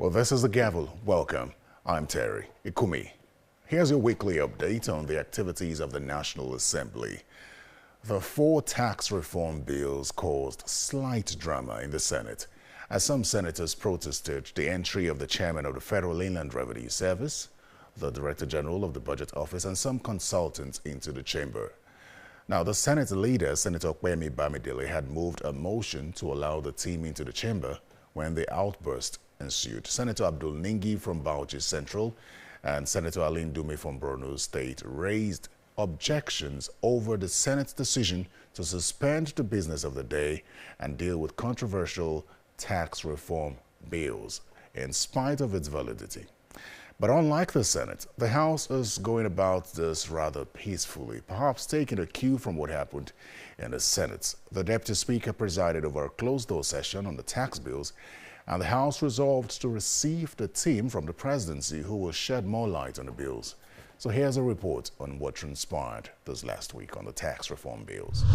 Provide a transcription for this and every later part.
Well, this is The Gavel. Welcome. I'm Terry Ikumi. Here's your weekly update on the activities of the National Assembly. The 4 tax reform bills caused slight drama in the Senate, as some senators protested the entry of the chairman of the Federal Inland Revenue Service, the Director General of the Budget Office, and some consultants into the chamber. Now, the Senate leader, Senator Kwemi Bamidele, had moved a motion to allow the team into the chamber when the outburst ensued. Senator Abdul Ningi from Bauchi Central and Senator Aline Dume from Borno State raised objections over the Senate's decision to suspend the business of the day and deal with controversial tax reform bills in spite of its validity. But unlike the Senate, the House is going about this rather peacefully, perhaps taking a cue from what happened in the Senate. The Deputy Speaker presided over a closed-door session on the tax bills, and the House resolved to receive the team from the presidency who will shed more light on the bills. So here's a report on what transpired this last week on the tax reform bills.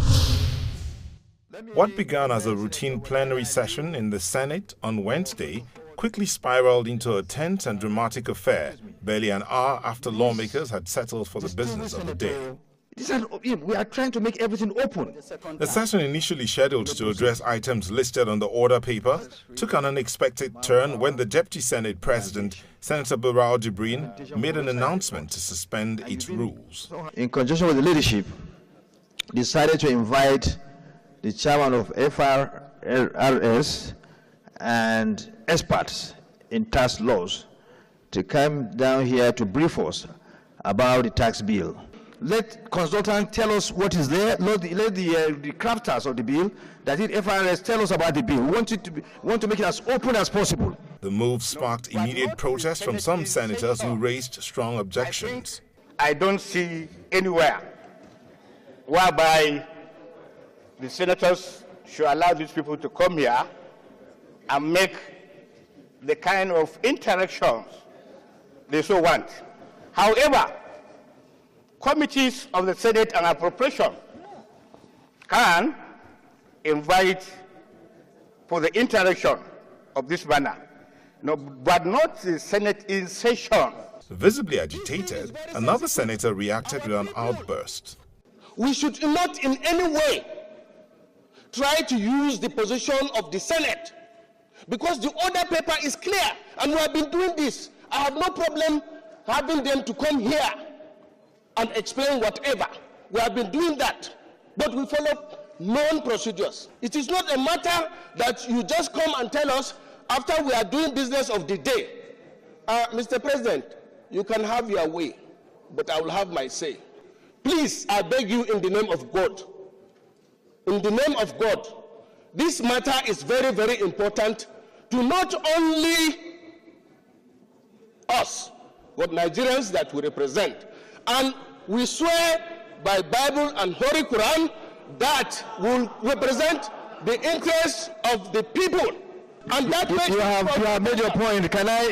What began as a routine plenary session in the Senate on Wednesday quickly spiraled into a tense and dramatic affair barely an hour after lawmakers had settled for the business of the day. We are trying to make everything open. The session, initially scheduled to address items listed on the order paper, took an unexpected turn when the Deputy Senate President, Senator Barau Jibrin, made an announcement to suspend its rules. In conjunction with the leadership, decided to invite the chairman of FRRS and experts in tax laws to come down here to brief us about the tax bill. Let consultants tell us what is there. Let the crafters of the bill, that is FRS, tell us about the bill. We want to make it as open as possible. The move sparked immediate protest from some senators who raised strong objections. I don't see anywhere whereby the senators should allow these people to come here and make the kind of interactions they so want. However, committees of the Senate and Appropriation can invite for the interaction of this manner, but not the Senate in session. Visibly agitated, another senator reacted with an outburst. We should not in any way try to use the position of the Senate, because the order paper is clear and we have been doing this. I have no problem having them to come here and explain whatever. We have been doing that, but we follow known procedures. It is not a matter that you just come and tell us after we are doing business of the day. Mr. President, you can have your way, but I will have my say. Please, I beg you in the name of God, in the name of God, this matter is very, very important to not only us, but Nigerians that we represent. And we swear by Bible and Holy Quran that will represent the interests of the people. And that you have made your point. Can I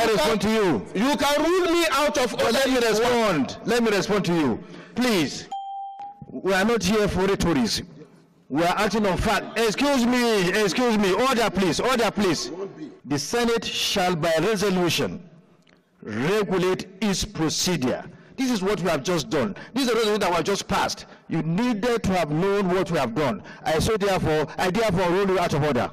respond to you? You can rule me out of order. Let me respond. Let me respond to you. Please. We are not here for rhetoric. We are acting on fact. Excuse me. Order, please. Order, please. The Senate shall by resolution regulate its procedure. This is what we have just done. This is the resolution that was just passed. You needed to have known what we have done. I therefore rule you out of order.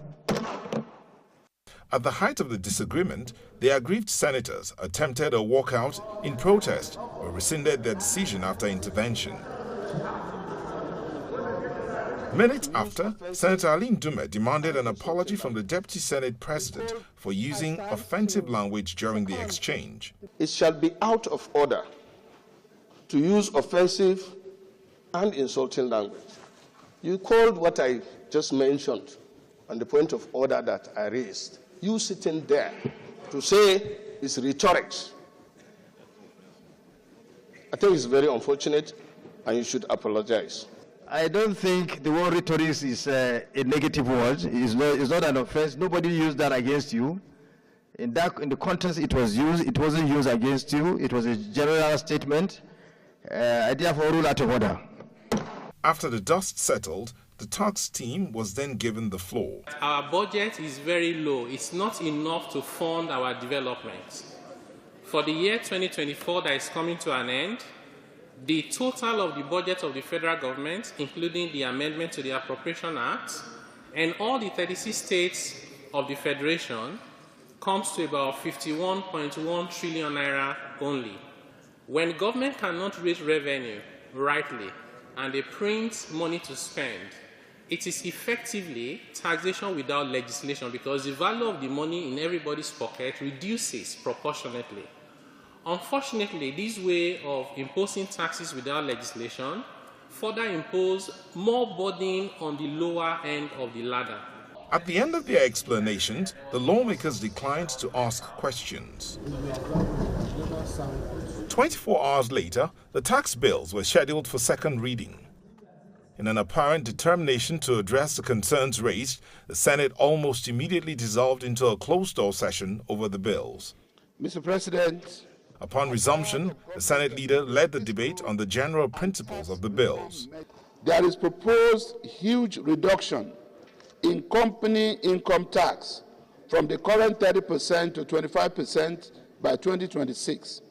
At the height of the disagreement, the aggrieved senators attempted a walkout in protest but rescinded their decision after intervention. Minutes after, Senator Aline Dume demanded an apology from the Deputy Senate President for using offensive language during the exchange. It shall be out of order to use offensive and insulting language. You called what I just mentioned on the point of order that I raised. You sitting there to say it's rhetorics. I think it's very unfortunate and you should apologize. I don't think the word rhetoric is a negative word. It's not an offense. Nobody used that against you. In the context it was used, it wasn't used against you. It was a general statement. I therefore rule out of order. After the dust settled, The tax team was then given the floor. Our budget is very low. It's not enough to fund our development. For the year 2024 that is coming to an end, the total of the budget of the federal government, including the amendment to the Appropriation Act, and all the 36 states of the Federation, comes to about 51.1 trillion naira only. When government cannot raise revenue rightly and they print money to spend, it is effectively taxation without legislation, because the value of the money in everybody's pocket reduces proportionately. Unfortunately, this way of imposing taxes without legislation further impose more burden on the lower end of the ladder. At the end of their explanations, the lawmakers declined to ask questions. 24 hours later, the tax bills were scheduled for second reading. In an apparent determination to address the concerns raised, the Senate almost immediately dissolved into a closed-door session over the bills. Mr. President, upon resumption, the Senate leader led the debate on the general principles of the bills. There is proposed huge reduction in company income tax from the current 30% to 25% by 2026,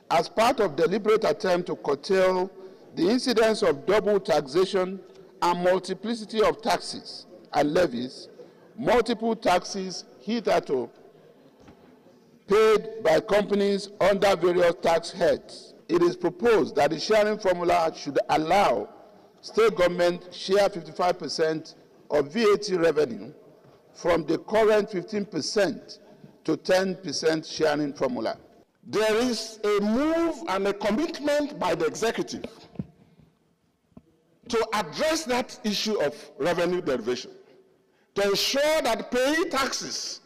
as part of deliberate attempt to curtail the incidence of double taxation and multiplicity of taxes and levies, multiple taxes hitherto paid by companies under various tax heads. It is proposed that the sharing formula should allow state government share 55% of VAT revenue from the current 15% to 10% sharing formula. There is a move and a commitment by the executive to address that issue of revenue derivation, to ensure that paying taxes,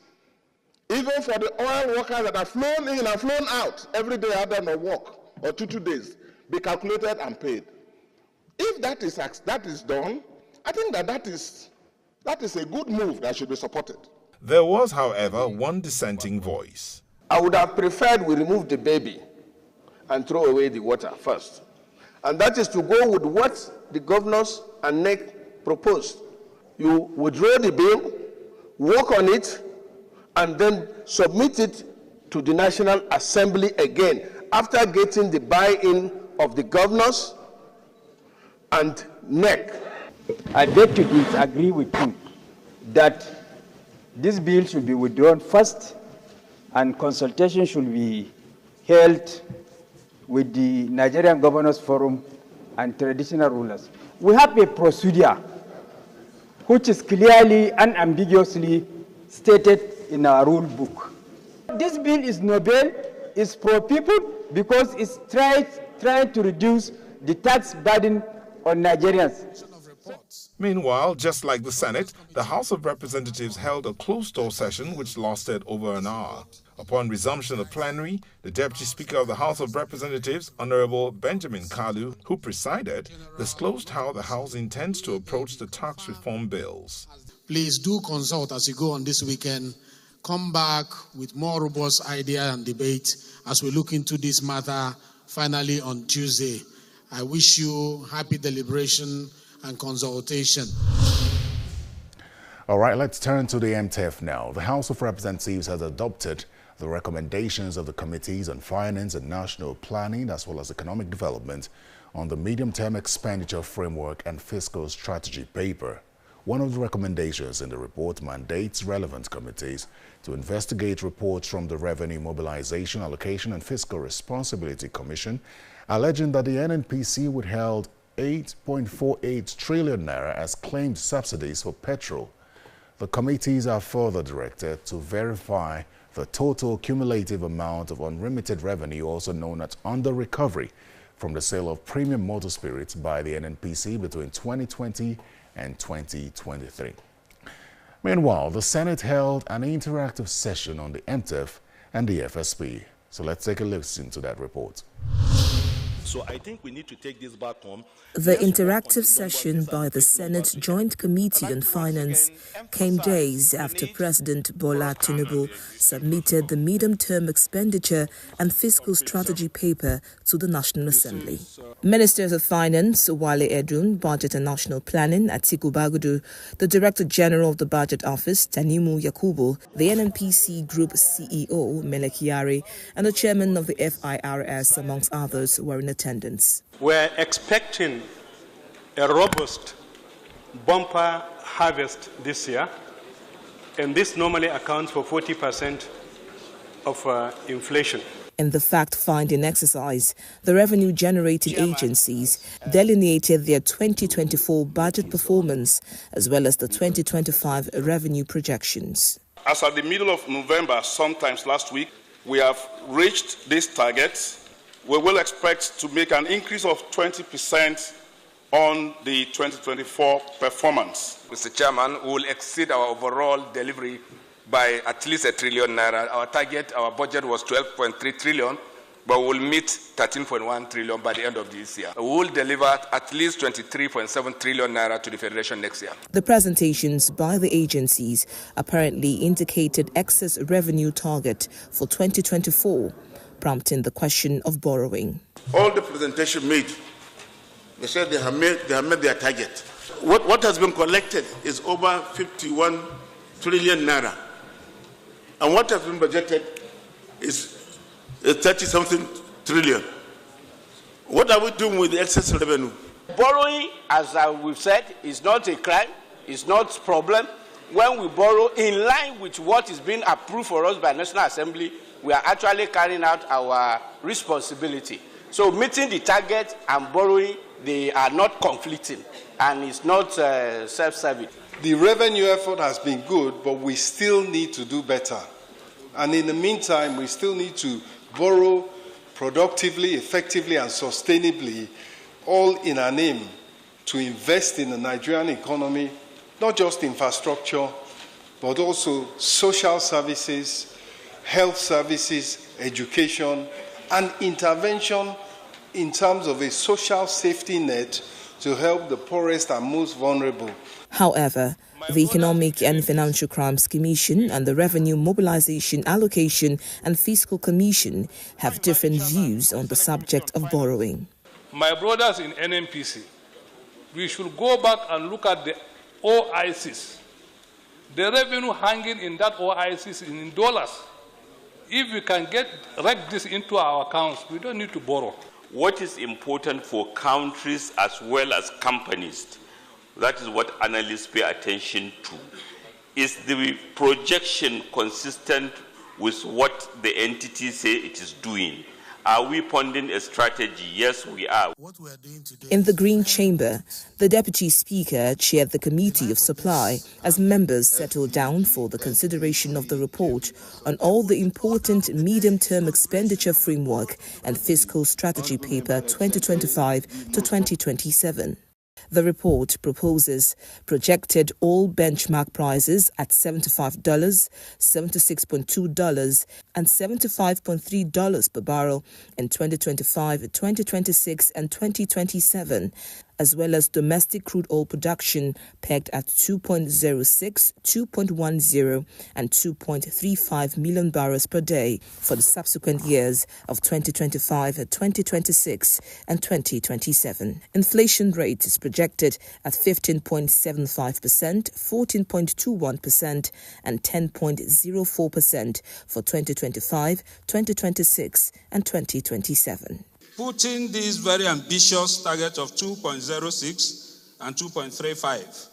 even for the oil workers that are flown in and flown out every day out there on work, or 2 days, be calculated and paid. If that is done, I think that is a good move that should be supported. There was, however, one dissenting voice. I would have preferred we remove the baby and throw away the water first. And that is to go with what the governors and NEC proposed. You withdraw the bill, work on it, and then submit it to the National Assembly again after getting the buy-in of the governors and NEC. I beg to disagree with you that this bill should be withdrawn first and consultation should be held with the Nigerian Governors Forum and traditional rulers. We have a procedure which is clearly and unambiguously stated in our rule book. This bill is noble, it's for people because it's trying to reduce the tax burden on Nigerians. Meanwhile, just like the Senate, the House of Representatives held a closed-door session which lasted over an hour. Upon resumption of plenary, the Deputy Speaker of the House of Representatives, Honorable Benjamin Kalu, who presided, disclosed how the House intends to approach the tax reform bills. Please do consult as you go on this weekend. Come back with more robust idea and debate as we look into this matter finally on Tuesday. I wish you happy deliberation and consultation. All right, let's turn to the MTF now. The House of Representatives has adopted the recommendations of the Committees on Finance and National Planning as well as Economic Development on the Medium-Term Expenditure Framework and Fiscal Strategy paper. One of the recommendations in the report mandates relevant committees to investigate reports from the Revenue Mobilization, Allocation and Fiscal Responsibility Commission, alleging that the NNPC withheld 8.48 trillion naira as claimed subsidies for petrol. The committees are further directed to verify the total cumulative amount of unremitted revenue, also known as under-recovery, from the sale of premium motor spirits by the NNPC between 2020 and 2023. Meanwhile, the Senate held an interactive session on the MTF and the FSP. So let's take a listen to that report. So I think we need to take this back home. The interactive session by the Senate Joint Committee on Finance came days after President Bola Tinubu submitted the medium-term expenditure and fiscal strategy paper to the National Assembly. Ministers of Finance Wale Edun, Budget and National Planning Atiku Bagudu, the Director General of the Budget Office Tanimu Yakubu, the NNPC Group CEO Mele Kyari, and the Chairman of the FIRS, amongst others, were in attendance. We're expecting a robust bumper harvest this year, and this normally accounts for 40% of inflation. In the fact-finding exercise, the revenue-generating agencies delineated their 2024 budget performance as well as the 2025 revenue projections. As at the middle of November, sometimes last week, we have reached these targets. We will expect to make an increase of 20% on the 2024 performance. Mr. Chairman, we will exceed our overall delivery by at least ₦1 trillion. Our target, our budget was 12.3 trillion, but we will meet 13.1 trillion by the end of this year. We will deliver at least 23.7 trillion naira to the Federation next year. The presentations by the agencies apparently indicated excess revenue target for 2024, prompting the question of borrowing. All the presentation made, they said they have made their target. What has been collected is over 51 trillion naira. And what has been budgeted is 30-something trillion. What are we doing with the excess revenue? Borrowing, as we've said, is not a crime, it's not a problem. When we borrow in line with what is being approved for us by National Assembly, we are actually carrying out our responsibility. So meeting the target and borrowing, they are not conflicting, and it's not self-serving. The revenue effort has been good, but we still need to do better. And in the meantime, we still need to borrow productively, effectively, and sustainably, all in an aim to invest in the Nigerian economy, not just infrastructure, but also social services, health services, education, and intervention in terms of a social safety net to help the poorest and most vulnerable. However, the Economic and Financial Crimes Commission and the Revenue Mobilization Allocation and Fiscal Commission have different views on the subject of borrowing. My brothers in NNPC, we should go back and look at the OICs. The revenue hanging in that OICs is in dollars. If we can rect this into our accounts, we don't need to borrow. What is important for countries as well as companies, that is what analysts pay attention to, is the projection consistent with what the entities say it is doing. Are we funding a strategy? Yes, we are. In the Green Chamber, the Deputy Speaker chaired the Committee of Supply as members settled down for the consideration of the report on all the important medium-term expenditure framework and fiscal strategy paper 2025 to 2027. The report proposes projected oil benchmark prices at $75, $76.2 and $75.3 per barrel in 2025, 2026 and 2027, as well as domestic crude oil production pegged at 2.06, 2.10 and 2.35 million barrels per day for the subsequent years of 2025, 2026 and 2027. Inflation rate is projected at 15.75%, 14.21% and 10.04% for 2025, 2026 and 2027. Putting these very ambitious targets of 2.06 and 2.35,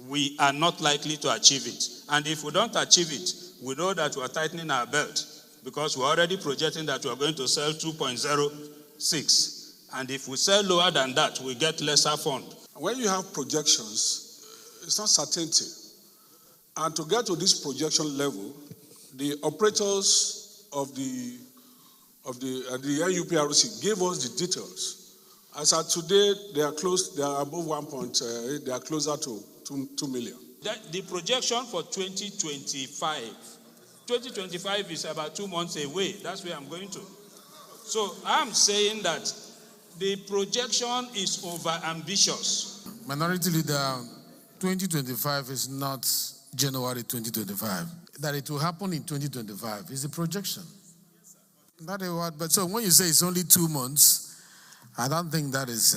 we are not likely to achieve it. And if we don't achieve it, we know that we are tightening our belt because we're already projecting that we are going to sell 2.06. And if we sell lower than that, we get lesser fund. When you have projections, it's not certainty. And to get to this projection level, the operators of the NUPRC gave us the details. As of today, they are above 1.8, they are closer to 2 million. The projection for 2025 is about 2 months away. That's where I'm going to. So I'm saying that the projection is over-ambitious. Minority Leader, 2025 is not January 2025. That it will happen in 2025 is the projection. That is what, but so when you say it's only 2 months, I don't think that is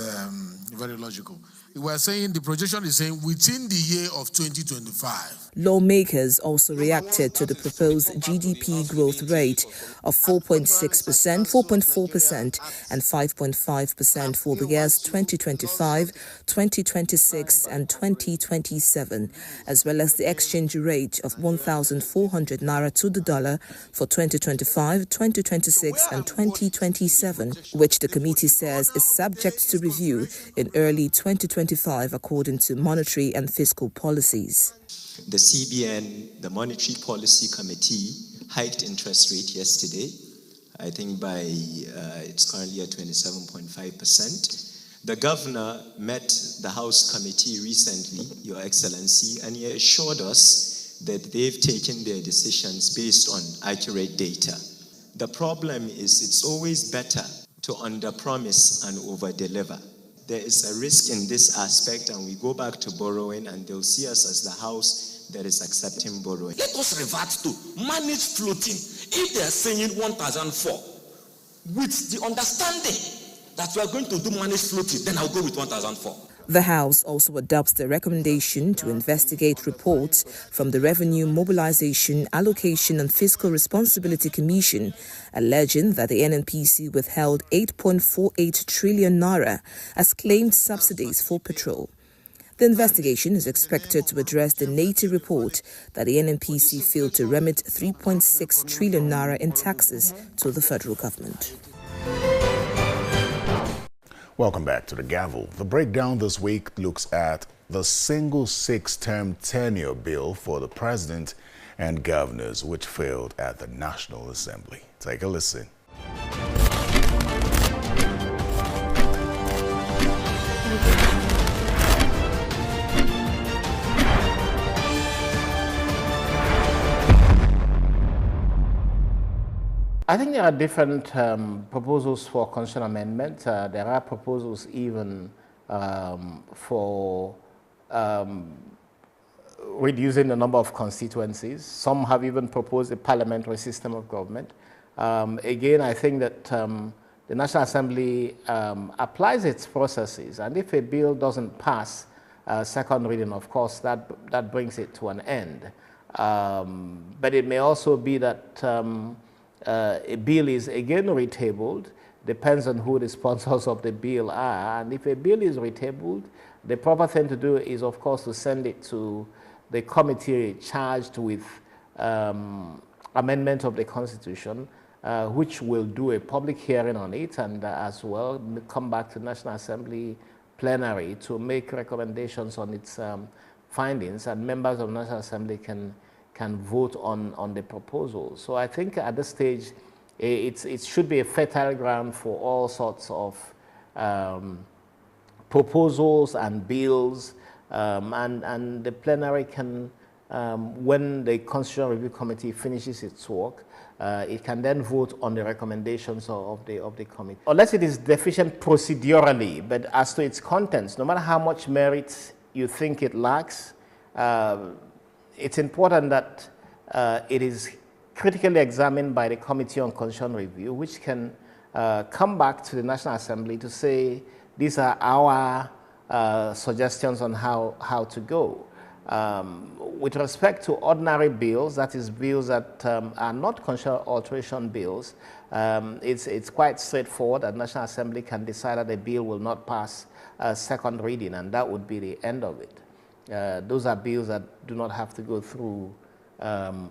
very logical. We're saying the projection is saying within the year of 2025. Lawmakers also reacted to the proposed GDP growth rate of 4.6%, 4.4%, and 5.5% for the years 2025, 2026, and 2027, as well as the exchange rate of 1,400 naira to the dollar for 2025, 2026, and 2027, which the committee says is subject to review in early 2025 according to monetary and fiscal policies. The CBN, the Monetary Policy Committee, hiked interest rate yesterday. I think by it's currently at 27.5%. The governor met the House committee recently, Your Excellency, and he assured us that they've taken their decisions based on accurate data. The problem is it's always better to under-promise and over-deliver. There is a risk in this aspect, and we go back to borrowing, and they'll see us as the house that is accepting borrowing. Let us revert to managed floating. If they are saying 1,004, with the understanding that we are going to do managed floating, then I'll go with 1,004. The House also adopts the recommendation to investigate reports from the Revenue Mobilization, Allocation and Fiscal Responsibility Commission alleging that the NNPC withheld 8.48 trillion naira as claimed subsidies for petrol. The investigation is expected to address the NATI report that the NNPC failed to remit 3.6 trillion naira in taxes to the federal government. Welcome back to The Gavel. The breakdown this week looks at the single 6-term tenure bill for the president and governors, which failed at the National Assembly. Take a listen. I think there are different proposals for constitutional amendment. There are proposals even for reducing the number of constituencies. Some have even proposed a parliamentary system of government. Again, I think that the National Assembly applies its processes, and if a bill doesn't pass second reading, of course, that brings it to an end. But it may also be that a bill is again retabled, depends on who the sponsors of the bill are, and if a bill is retabled, the proper thing to do is, of course, to send it to the committee charged with amendment of the Constitution, which will do a public hearing on it, and as well come back to the National Assembly plenary to make recommendations on its findings, and members of the National Assembly can vote on the proposal. So I think at this stage, it should be a fertile ground for all sorts of proposals and bills, and the plenary can, when the Constitutional Review Committee finishes its work, it can then vote on the recommendations of the committee. Unless it is deficient procedurally, but as to its contents, no matter how much merit you think it lacks, it's important that it is critically examined by the Committee on Constitutional Review, which can come back to the National Assembly to say, these are our suggestions on how to go. With respect to ordinary bills, that is bills that are not constitutional alteration bills, it's quite straightforward. The National Assembly can decide that a bill will not pass second reading, and that would be the end of it. Those are bills that do not have to go through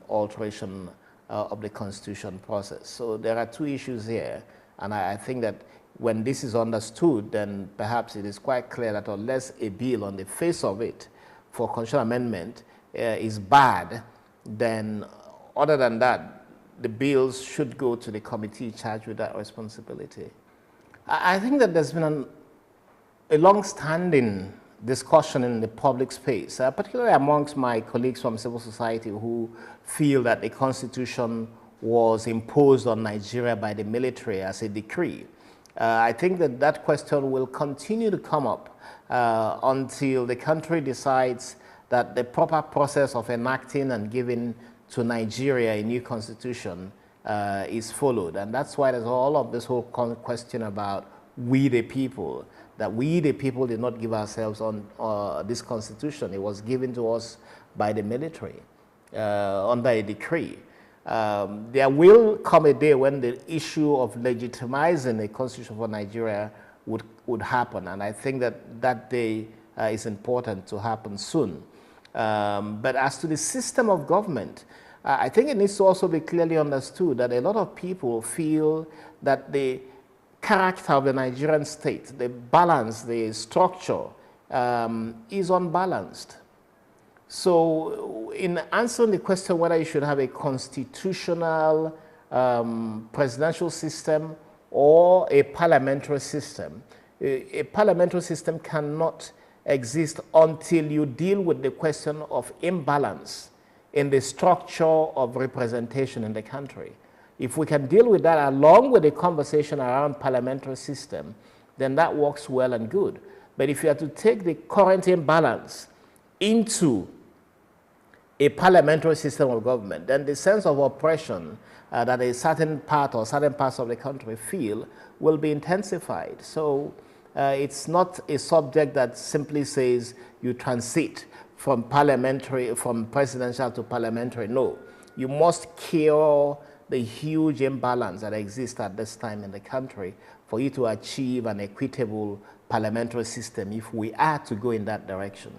alteration of the Constitution process. So there are two issues here, and I think that when this is understood, then perhaps it is quite clear that unless a bill on the face of it for constitutional amendment is bad, then other than that, the bills should go to the committee charged with that responsibility. I think that there's been a long-standing discussion in the public space, particularly amongst my colleagues from civil society who feel that the Constitution was imposed on Nigeria by the military as a decree. I think that that question will continue to come up until the country decides that the proper process of enacting and giving to Nigeria a new constitution is followed. And that's why there's all of this whole question about we the people, that we the people did not give ourselves on this constitution. It was given to us by the military under a decree. There will come a day when the issue of legitimizing a constitution for Nigeria would happen, and I think that that day is important to happen soon. But as to the system of government, I think it needs to also be clearly understood that a lot of people feel that the character of the Nigerian state, the balance, the structure, is unbalanced. So in answering the question whether you should have a constitutional presidential system or a parliamentary system, a parliamentary system cannot exist until you deal with the question of imbalance in the structure of representation in the country. If we can deal with that along with the conversation around parliamentary system, then that works well and good. But if you are to take the current imbalance into a parliamentary system of government, then the sense of oppression that a certain part or certain parts of the country feel will be intensified. So it's not a subject that simply says you transit from presidential to parliamentary. No, you must cure the huge imbalance that exists at this time in the country for you to achieve an equitable parliamentary system if we are to go in that direction.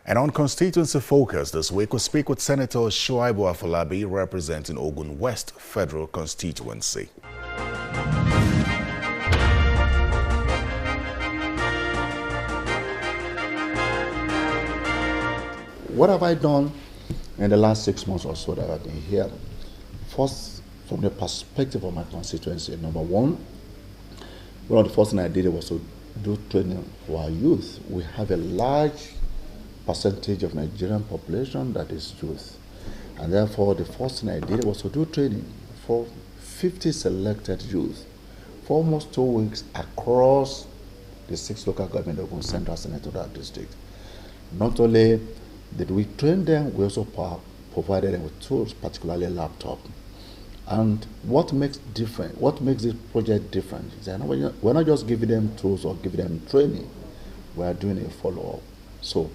And on Constituency Focus this week, we speak with Senator Shuaibu Afolabi, representing Ogun West Federal Constituency. What have I done in the last 6 months or so that I've been here? First, from the perspective of my constituency, number one, one of the first things I did was to do training for our youth. We have a large percentage of Nigerian population that is youth. And therefore, the first thing I did was to do training for 50 selected youth for almost 2 weeks across the 6 local government of Ogun Central Senatorial District. Not only did we train them, we also provided them with tools, particularly laptop. And what makes this project different is that we're not just giving them tools or giving them training, we are doing a follow-up. So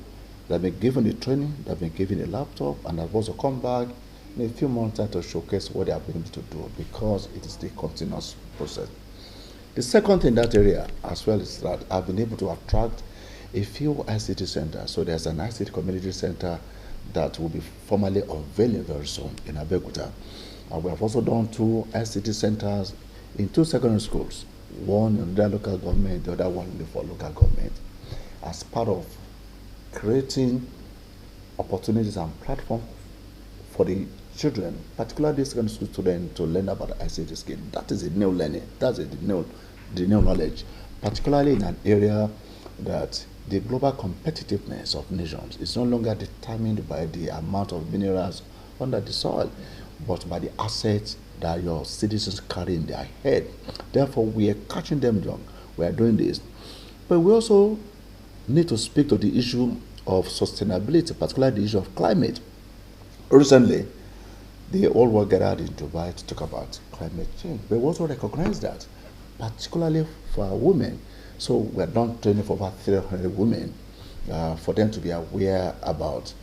they've been given the training, they've been given a laptop, and they've also come back in a few months to showcase what they have been able to do, because it is the continuous process. The second thing in that area as well is that I've been able to attract a few ICT centers. So there's an ICT community center that will be formally unveiling very soon in Abeokuta. And we have also done 2 ICT centers in 2 secondary schools, one in the local government, the other one in the 4 local government, as part of creating opportunities and platforms for the children, particularly secondary school students, to learn about ICT skills. That is a new learning, that's the new knowledge, particularly in an area that the global competitiveness of nations is no longer determined by the amount of minerals under the soil, but by the assets that your citizens carry in their head. Therefore, we are catching them young. We are doing this. But we also need to speak to the issue of sustainability, particularly the issue of climate. Recently, the whole world gathered in Dubai to talk about climate change. But we also recognize that, particularly for our women. So we have done training for about 300 women for them to be aware about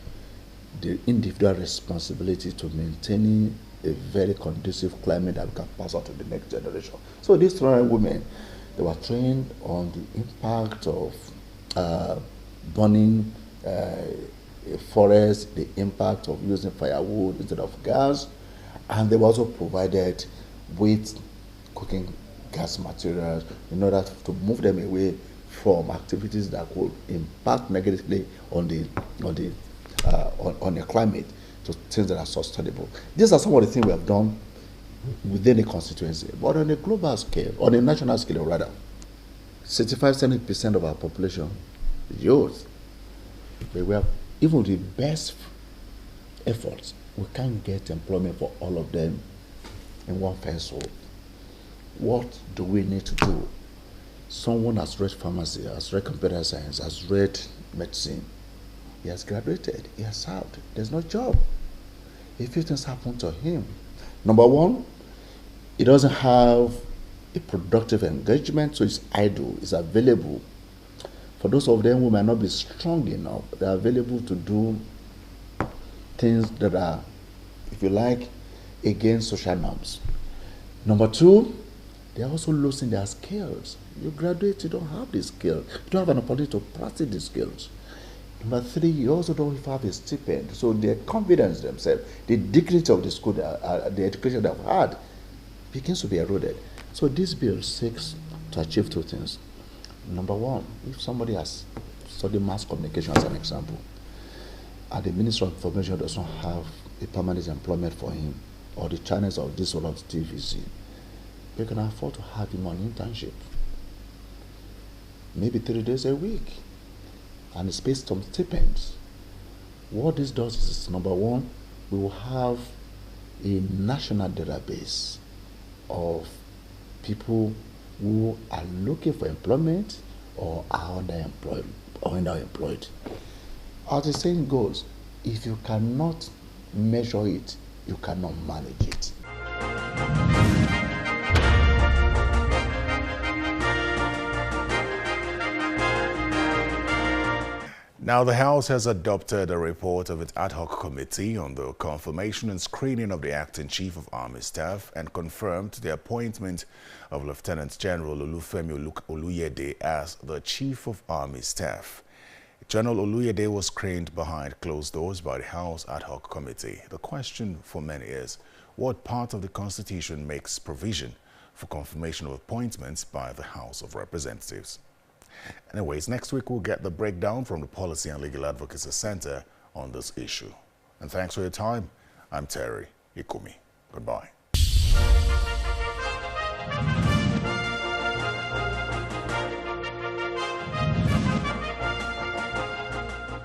the individual responsibility to maintaining a very conducive climate that we can pass on to the next generation. So these 300 women, they were trained on the impact of burning forests, the impact of using firewood instead of gas, and they were also provided with cooking gas materials in order to move them away from activities that could impact negatively on the climate, to things that are sustainable. These are some of the things we have done within the constituency. But on a global scale, on a national scale rather, 65-70% of our population is youth. But we have, even with the best efforts, we can't get employment for all of them in one fell swoop. What do we need to do? Someone has read pharmacy, has read computer science, has read medicine. He has graduated, he has served. There's no job. A few things happen to him. Number one, he doesn't have a productive engagement, so he's idle, he's available. For those of them who might not be strong enough, they're available to do things that are, if you like, against social norms. Number two, they're also losing their skills. You graduate, you don't have the skills. You don't have an opportunity to practice the skills. Number three, you also don't have a stipend. So their confidence in themselves, the dignity of the school, the education they've had, begins to be eroded. So this bill seeks to achieve two things. Number one, if somebody has studied mass communication as an example, and the Ministry of Information does not have a permanent employment for him, or the channels of this or of TVC, they can afford to have him on internship. Maybe 3 days a week. And it's based on stipends. What this does is, number one, we will have a national database of people who are looking for employment or are underemployed. As the saying goes, if you cannot measure it, you cannot manage it. Now, the House has adopted a report of its ad hoc committee on the confirmation and screening of the acting Chief of Army Staff and confirmed the appointment of Lieutenant General Olufemi Oluyede as the Chief of Army Staff. General Oluyede was screened behind closed doors by the House ad hoc committee. The question for many is, what part of the Constitution makes provision for confirmation of appointments by the House of Representatives? Anyways, next week we'll get the breakdown from the Policy and Legal Advocacy Center on this issue. And thanks for your time. I'm Terry Ikumi. Goodbye.